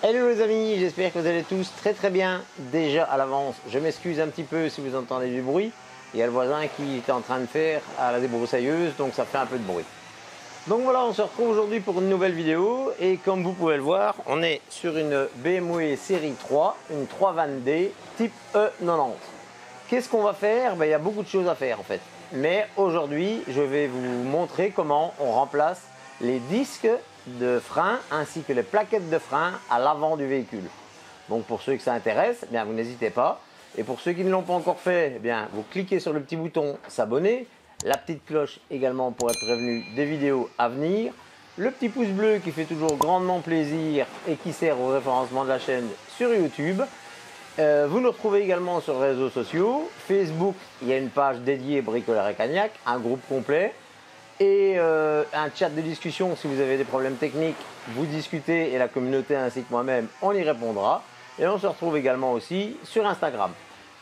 Hello les amis, j'espère que vous allez tous très bien. Déjà à l'avance, je m'excuse un petit peu si vous entendez du bruit. Il y a le voisin qui est en train de faire à la débroussailleuse, donc ça fait un peu de bruit. Donc voilà, on se retrouve aujourd'hui pour une nouvelle vidéo. Et comme vous pouvez le voir, on est sur une BMW série 3, une 320D type E90. Qu'est-ce qu'on va faire? Il y a beaucoup de choses à faire en fait. Mais aujourd'hui, je vais vous montrer comment on remplace les disques de frein ainsi que les plaquettes de frein à l'avant du véhicule. Donc pour ceux que ça intéresse, eh bien vous n'hésitez pas. Et pour ceux qui ne l'ont pas encore fait, eh bien vous cliquez sur le petit bouton s'abonner, la petite cloche également pour être prévenu des vidéos à venir, le petit pouce bleu qui fait toujours grandement plaisir et qui sert au référencement de la chaîne sur YouTube. Vous nous retrouvez également sur les réseaux sociaux. Facebook, il y a une page dédiée Bricoleur et Cagnac, un groupe complet. Et un chat de discussion, si vous avez des problèmes techniques, vous discutez et la communauté ainsi que moi-même, on y répondra. Et on se retrouve également aussi sur Instagram.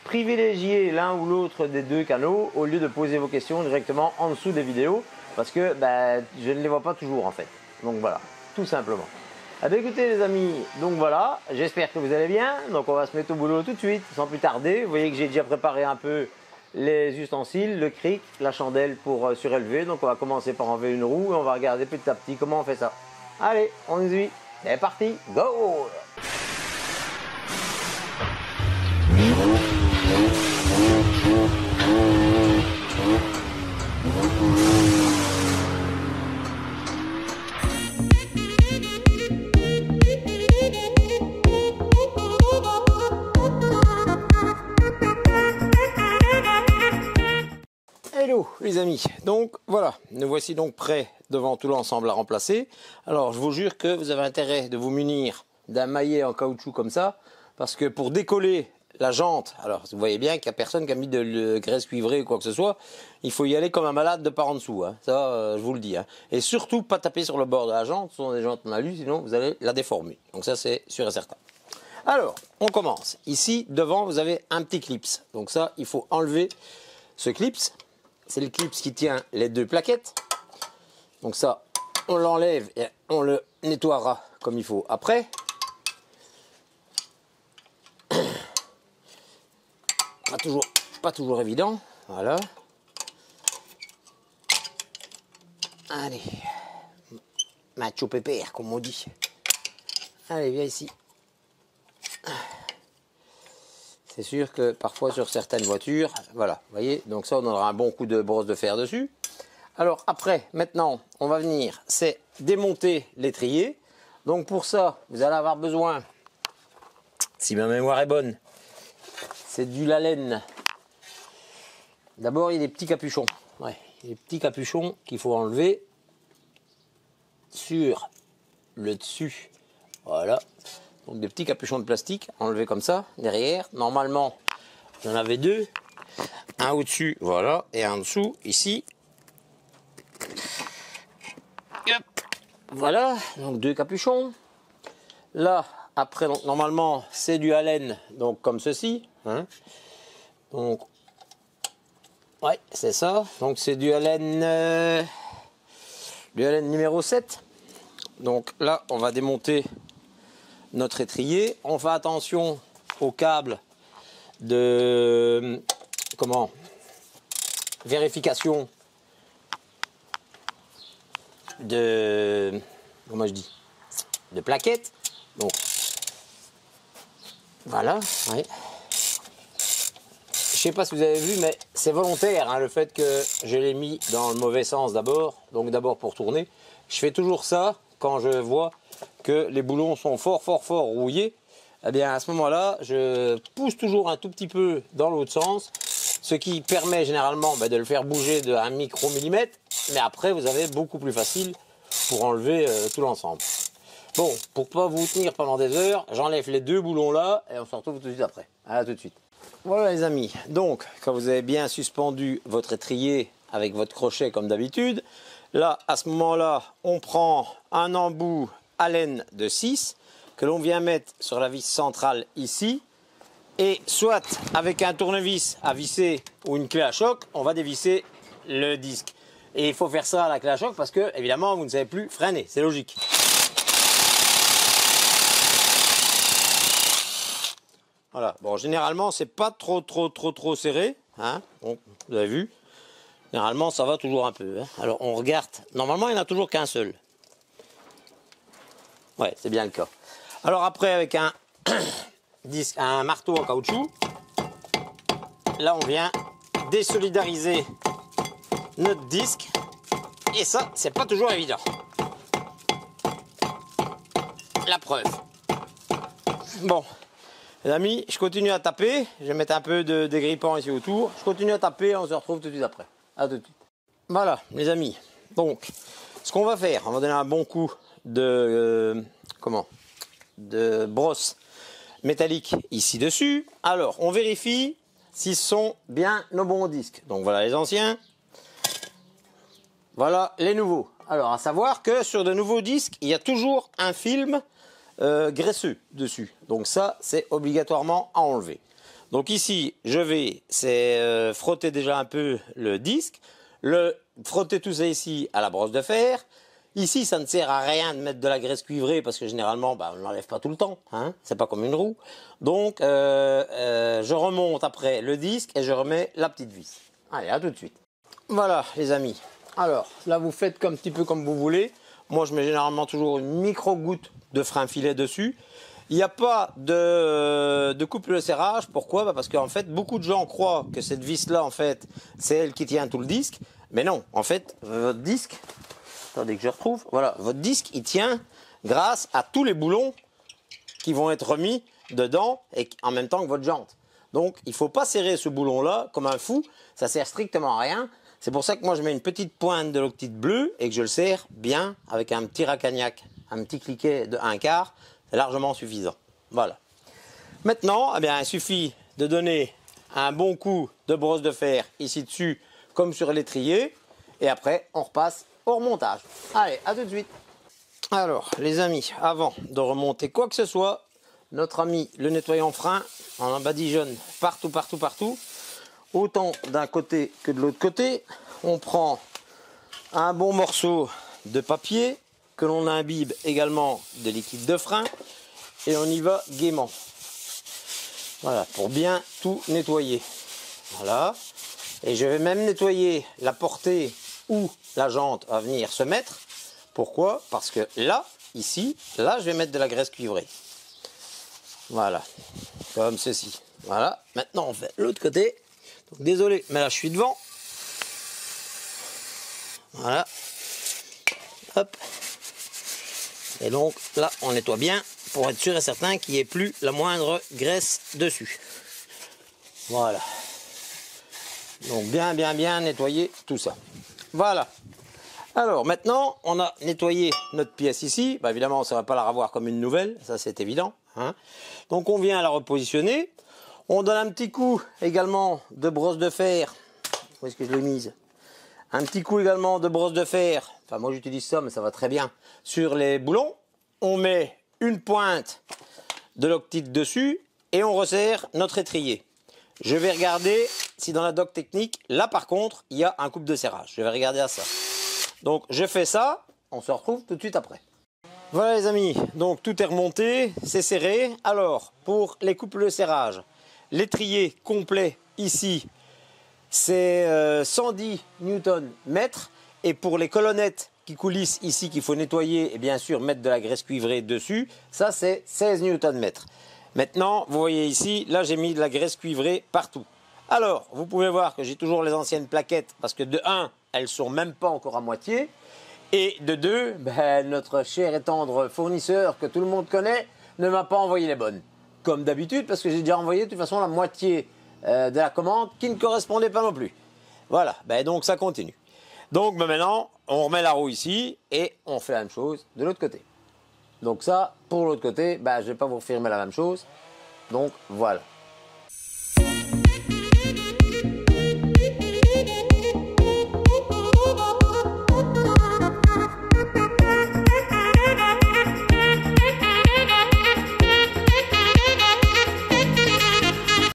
Privilégiez l'un ou l'autre des deux canaux au lieu de poser vos questions directement en dessous des vidéos parce que je ne les vois pas toujours en fait. Donc voilà, tout simplement. Écoutez les amis, donc voilà, j'espère que vous allez bien. Donc on va se mettre au boulot tout de suite, sans plus tarder. Vous voyez que j'ai déjà préparé un peu les ustensiles, le cric, la chandelle pour surélever. Donc on va commencer par enlever une roue et on va regarder petit à petit comment on fait ça. Allez, on y suit. C'est parti, go! Hello les amis, donc voilà, nous voici donc prêts devant tout l'ensemble à remplacer. Alors je vous jure que vous avez intérêt de vous munir d'un maillet en caoutchouc comme ça, parce que pour décoller la jante, alors vous voyez bien qu'il n'y a personne qui a mis de graisse cuivrée ou quoi que ce soit, il faut y aller comme un malade de par en dessous, hein. Ça je vous le dis. Hein. Et surtout pas taper sur le bord de la jante, ce sont des jantes en alu, sinon vous allez la déformer. Donc ça c'est sûr et certain. Alors on commence, ici devant vous avez un petit clips, donc ça il faut enlever ce clips. C'est le clips qui tient les deux plaquettes. Donc ça, on l'enlève et on le nettoiera comme il faut après. Pas toujours évident. Voilà. Allez. Macho pépère, comme on dit. Allez, viens ici. C'est sûr que parfois sur certaines voitures, voilà, vous voyez, donc ça on aura un bon coup de brosse de fer dessus. Alors après, maintenant, on va venir, c'est démonter l'étrier. Donc pour ça, vous allez avoir besoin, si ma mémoire est bonne, c'est du laine. D'abord, il y a des petits capuchons. Ouais, il y a des petits capuchons qu'il faut enlever sur le dessus. Voilà. Donc des petits capuchons de plastique enlevés comme ça, derrière. Normalement, j'en avais deux. Un au-dessus, voilà, et un en dessous, ici. Hop. Voilà, donc deux capuchons. Là, après, donc, normalement, c'est du haleine, donc comme ceci. Hein. Donc, ouais, c'est ça. Donc c'est du haleine numéro 7. Donc là, on va démonter notre étrier. On fait attention au câble de vérification de de plaquettes. Donc voilà, oui. Je sais pas si vous avez vu, mais c'est volontaire hein, le fait que je l'ai mis dans le mauvais sens d'abord. Donc d'abord pour tourner, je fais toujours ça quand je vois que les boulons sont fort rouillés. Eh bien à ce moment-là, je pousse toujours un tout petit peu dans l'autre sens, ce qui permet généralement de le faire bouger de 1 micromillimètre, mais après vous avez beaucoup plus facile pour enlever tout l'ensemble. Bon, pour pas vous tenir pendant des heures, j'enlève les deux boulons là et on se retrouve tout de suite après. À tout de suite. Voilà les amis, donc quand vous avez bien suspendu votre étrier avec votre crochet comme d'habitude, là à ce moment-là, on prend un embout haleine de 6 que l'on vient mettre sur la vis centrale ici et soit avec un tournevis à visser ou une clé à choc, on va dévisser le disque. Et il faut faire ça à la clé à choc parce que évidemment vous ne savez plus freiner, c'est logique. Voilà. Bon, généralement, c'est pas trop serré. Hein. Bon, vous avez vu. Généralement, ça va toujours un peu. Hein. Alors, on regarde. Normalement, il n'y en a toujours qu'un seul. Ouais, c'est bien le cas. Alors après, avec un disque, un marteau en caoutchouc, là, on vient désolidariser notre disque. Et ça, c'est pas toujours évident. La preuve. Bon, les amis, je continue à taper. Je vais mettre un peu de dégrippant ici autour. Je continue à taper, on se retrouve tout de suite après. À tout de suite. Voilà, les amis. Donc, ce qu'on va faire, on va donner un bon coup de de brosse métallique ici dessus. Alors, on vérifie s'ils sont bien nos bons disques. Donc voilà les anciens. Voilà les nouveaux. Alors, à savoir que sur de nouveaux disques, il y a toujours un film graisseux dessus. Donc ça, c'est obligatoirement à enlever. Donc ici, je vais frotter déjà un peu le disque, frotter tout ça ici à la brosse de fer. Ici, ça ne sert à rien de mettre de la graisse cuivrée parce que généralement, on ne l'enlève pas tout le temps. Hein, c'est pas comme une roue. Donc, je remonte après le disque et je remets la petite vis. Allez, à tout de suite. Voilà, les amis. Alors, là, vous faites un petit peu comme vous voulez. Moi, je mets généralement toujours une micro-goutte de frein filet dessus. Il n'y a pas de couple de serrage. Pourquoi? Parce qu'en fait, beaucoup de gens croient que cette vis-là, en fait, c'est elle qui tient tout le disque. Mais non, en fait, votre disque... Attendez que je retrouve. Voilà, votre disque, il tient grâce à tous les boulons qui vont être remis dedans et en même temps que votre jante. Donc, il ne faut pas serrer ce boulon-là comme un fou. Ça sert strictement à rien. C'est pour ça que moi, je mets une petite pointe de loctite bleue et que je le serre bien avec un petit racagnac, un petit cliquet de 1/4. C'est largement suffisant. Voilà. Maintenant, eh bien, il suffit de donner un bon coup de brosse de fer ici dessus, comme sur l'étrier. Et après, on repasse au remontage. Allez, à tout de suite. Alors, les amis, avant de remonter quoi que ce soit, notre ami le nettoyant frein en badigeonne partout, autant d'un côté que de l'autre côté. On prend un bon morceau de papier que l'on imbibe également de liquide de frein et on y va gaiement. Voilà, pour bien tout nettoyer. Voilà. Et je vais même nettoyer la portée où la jante va venir se mettre. Pourquoi? Parce que là, ici, là, je vais mettre de la graisse cuivrée. Voilà, comme ceci. Voilà, maintenant on fait l'autre côté. Donc, désolé, mais là je suis devant. Voilà. Hop. Et donc là, on nettoie bien pour être sûr et certain qu'il n'y ait plus la moindre graisse dessus. Voilà. Donc bien nettoyer tout ça. Voilà. Alors maintenant, on a nettoyé notre pièce ici. Bah, évidemment, ça ne va pas la revoir comme une nouvelle, ça c'est évident. Hein. Donc on vient la repositionner. On donne un petit coup également de brosse de fer. Où est-ce que je l'ai mise? Un petit coup également de brosse de fer. Enfin moi j'utilise ça, mais ça va très bien. Sur les boulons, on met une pointe de loctite dessus et on resserre notre étrier. Je vais regarder si dans la doc technique, là par contre, il y a un couple de serrage. Je vais regarder à ça. Donc je fais ça, on se retrouve tout de suite après. Voilà les amis, donc tout est remonté, c'est serré. Alors pour les couples de serrage, l'étrier complet ici, c'est 110 Nm. Et pour les colonnettes qui coulissent ici, qu'il faut nettoyer et bien sûr mettre de la graisse cuivrée dessus, ça c'est 16 Nm. Maintenant, vous voyez ici, là j'ai mis de la graisse cuivrée partout. Alors, vous pouvez voir que j'ai toujours les anciennes plaquettes parce que de 1, elles ne sont même pas encore à moitié. Et de 2, notre cher et tendre fournisseur que tout le monde connaît ne m'a pas envoyé les bonnes. Comme d'habitude, parce que j'ai déjà envoyé de toute façon la moitié de la commande qui ne correspondait pas non plus. Voilà, donc ça continue. Donc maintenant, on remet la roue ici et on fait la même chose de l'autre côté. Donc ça, pour l'autre côté, je ne vais pas vous refirmer la même chose. Donc voilà.